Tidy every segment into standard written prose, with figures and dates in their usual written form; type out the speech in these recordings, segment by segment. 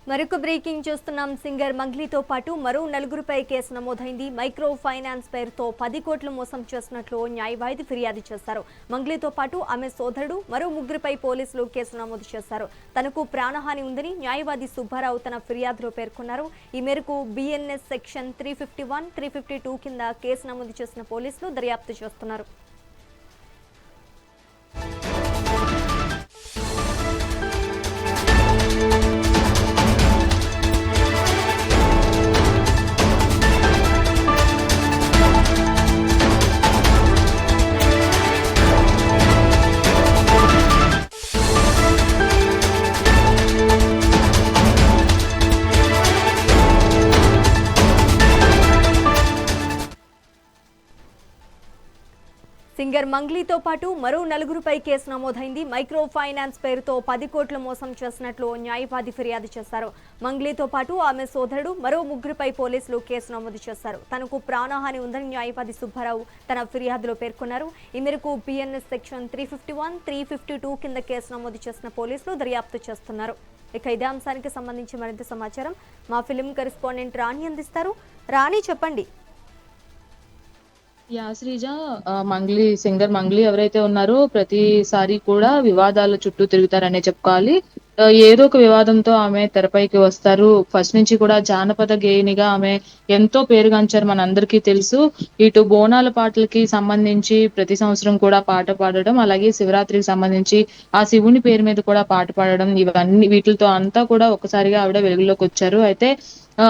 మరొక బ్రేకింగ్ చూస్తున్నాం. సింగర్ మంగ్లీతో పాటు మరో నలుగురిపై కేసు నమోదైంది. మైక్రో ఫైనాన్స్ పేరుతో 10 కోట్లు మోసం చేసినట్లు న్యాయవాది ఫిర్యాదు చేశారు. మంగ్లీతో పాటు ఆమె సోదరుడు మరో ముగ్గురిపై పోలీసులు కేసు నమోదు చేశారు. తనకు ప్రాణహాని ఉందని న్యాయవాది సుబ్బారావు తన ఫిర్యాదులో పేర్కొన్నారు. ఈ మేరకు బిఎన్ఎస్ సెక్షన్ 351, 352 కింద కేసు నమోదు చేసిన పోలీసులు దర్యాప్తు చేస్తున్నారు. సింగర్ మంగ్లీతో పాటు మరో నలుగురిపై కేసు నమోదైంది. మైక్రో ఫైనాన్స్ పేరుతో 10 కోట్లు మోసం చేసినట్లు న్యాయవాది ఫిర్యాదు చేశారు. మంగ్లీతో పాటు ఆమె సోదరుడు మరో ముగ్గురిపై పోలీసులు కేసు నమోదు చేశారు. తనకు ప్రాణహాని ఉందని న్యాయవాది సుబ్బారావు తన ఫిర్యాదులో పేర్కొన్నారు. ఈ మేరకు బిఎన్ఎస్ సెక్షన్ 351, 352 కింద కేసు నమోదు చేసిన పోలీసులు దర్యాప్తు చేస్తున్నారు. ఇక ఇదే అంశానికి సంబంధించి మరింత సమాచారం మా ఫిలిం కరెస్పాండెంట్ రాణి అందిస్తారు. రాణి, చెప్పండి. శ్రీజ, సింగర్ మంగ్లీ ఎవరైతే ఉన్నారో ప్రతిసారి కూడా వివాదాల చుట్టూ తిరుగుతారనే చెప్పుకోవాలి. ఏదో ఒక వివాదంతో ఆమె తెరపైకి వస్తారు. ఫస్ట్ నుంచి కూడా జానపద గేయినిగా ఆమె ఎంతో పేరుగాంచారు, మనందరికీ తెలుసు. ఇటు బోనాల పాటలకి సంబంధించి ప్రతి సంవత్సరం కూడా పాట పాడడం, అలాగే శివరాత్రికి సంబంధించి ఆ శివుని పేరు మీద కూడా పాట పాడడం, ఇవన్నీ వీటితో అంతా కూడా ఒక్కసారిగా ఆవిడ వెలుగులోకి వచ్చారు. అయితే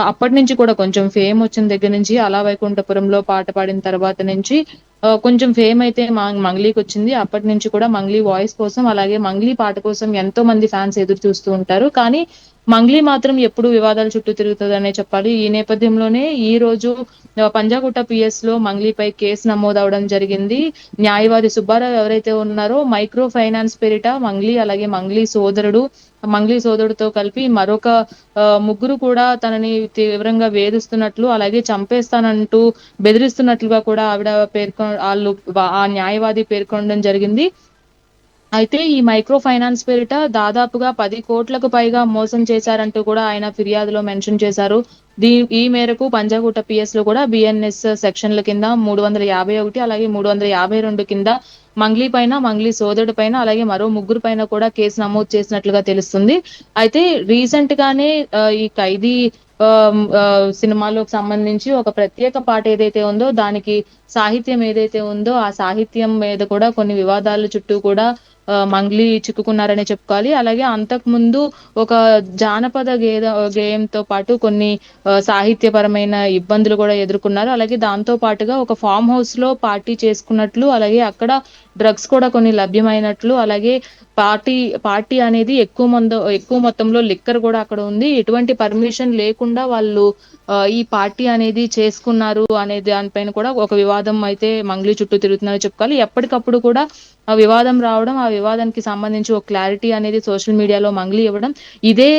అప్పటి నుంచి కూడా కొంచెం ఫేమ్ వచ్చిన దగ్గర నుంచి అలా వైకుంఠపురంలో పాట పాడిన తర్వాత నుంచి కొంచెం ఫేమ్ అయితే మంగ్లీకి వచ్చింది. అప్పటి నుంచి కూడా మంగ్లీ వాయిస్ కోసం, అలాగే మంగ్లీ పాట కోసం ఎంతో మంది ఫ్యాన్స్ ఎదురు చూస్తూ ఉంటారు. కానీ మంగ్లీ మాత్రం ఎప్పుడు వివాదాల చుట్టూ తిరుగుతుందనే చెప్పాలి. ఈ నేపథ్యంలోనే ఈ రోజు పంజాగుట్ట పిఎస్ లో మంగ్లీపై కేసు నమోదవడం జరిగింది. న్యాయవాది సుబ్బారావు ఎవరైతే ఉన్నారో మైక్రో ఫైనాన్స్ పేరిట అలాగే మంగ్లీ సోదరుడితో కలిపి మరొక ముగ్గురు కూడా తనని తీవ్రంగా వేధిస్తున్నట్లు, అలాగే చంపేస్తానంటూ బెదిరిస్తున్నట్లుగా కూడా ఆవిడ ఆ న్యాయవాది పేర్కొనడం జరిగింది. అయితే ఈ మైక్రో ఫైనాన్స్ పేరిట దాదాపుగా 10 కోట్లకు పైగా మోసం చేశారంటూ కూడా ఆయన ఫిర్యాదులో మెన్షన్ చేశారు. ఈ మేరకు పంజాగుట్ట పిఎస్ లో కూడా బిఎన్ఎస్ సెక్షన్ల కింద 351, అలాగే 352 కింద మంగ్లీ పైన, మంగ్లీ సోదరుడి పైన, అలాగే మరో ముగ్గురు పైన కూడా కేసు నమోదు చేసినట్లుగా తెలుస్తుంది. అయితే రీసెంట్ గానే ఈ ఖైదీ సినిమాలోకి సంబంధించి ఒక ప్రత్యేక పాట ఏదైతే ఉందో, దానికి సాహిత్యం ఏదైతే ఉందో ఆ సాహిత్యం మీద కూడా కొన్ని వివాదాల చుట్టూ కూడా మంగ్లీ చిక్కుకున్నారనే చెప్పుకోవాలి. అలాగే అంతకు ముందు ఒక జానపద గేయంతో పాటు కొన్ని సాహిత్యపరమైన ఇబ్బందులు కూడా ఎదుర్కొన్నారు. అలాగే దాంతో పాటుగా ఒక ఫామ్ హౌస్ లో పార్టీ చేసుకున్నట్లు, అలాగే అక్కడ డ్రగ్స్ కూడా కొన్ని లభ్యమైనట్లు, అలాగే పార్టీ అనేది ఎక్కువ మొత్తంలో లిక్కర్ కూడా అక్కడ ఉంది. ఎటువంటి పర్మిషన్ లేకుండా వాళ్ళు ఈ పార్టీ అనేది చేసుకున్నారు అనే దానిపైన కూడా ఒక వివాదం అయితే మంగ్లీ చుట్టూ తిరుగుతున్నారని చెప్పుకోవాలి. ఎప్పటికప్పుడు కూడా ఆ వివాదం రావడం, ఆ వివాదానికి సంబంధించి ఒక క్లారిటీ అనేది సోషల్ మీడియాలో మంగ్లీ ఇవ్వడం, ఇదే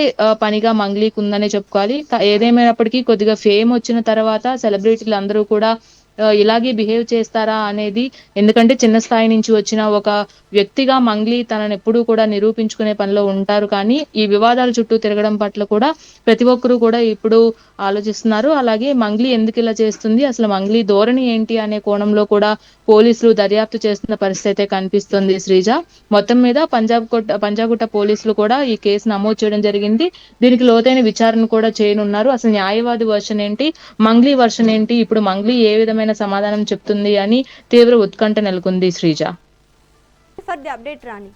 పనిగా మంగ్లీకి ఉందనే చెప్పుకోవాలి. ఏదేమైనప్పటికీ కొద్దిగా ఫేమ్ వచ్చిన తర్వాత సెలబ్రిటీలు అందరూ కూడా ఇలాగే బిహేవ్ చేస్తారా అనేది, ఎందుకంటే చిన్న స్థాయి నుంచి వచ్చిన ఒక వ్యక్తిగా మంగ్లీ తనను ఎప్పుడూ కూడా నిరూపించుకునే పనిలో ఉంటారు. కానీ ఈ వివాదాల చుట్టూ తిరగడం పట్ల కూడా ప్రతి ఒక్కరూ కూడా ఇప్పుడు ఆలోచిస్తున్నారు. అలాగే మంగ్లీ ఎందుకు ఇలా చేస్తుంది, అసలు మంగ్లీ ధోరణి ఏంటి అనే కోణంలో కూడా పోలీసులు దర్యాప్తు చేస్తున్న పరిస్థితి అయితే కనిపిస్తుంది. శ్రీజ, మొత్తం మీద పంజాగుట్ట పోలీసులు కూడా ఈ కేసు నమోదు చేయడం జరిగింది. దీనికి లోతైన విచారణ కూడా చేయనున్నారు. అసలు న్యాయవాది వర్షన్ ఏంటి, మంగ్లీ వర్షన్ ఏంటి, ఇప్పుడు మంగ్లీ ఏ విధమైన సమాధానం చెప్తుంది అని తీవ్ర ఉత్కంఠ నెలకొంది. Sreeja, for the update Rani.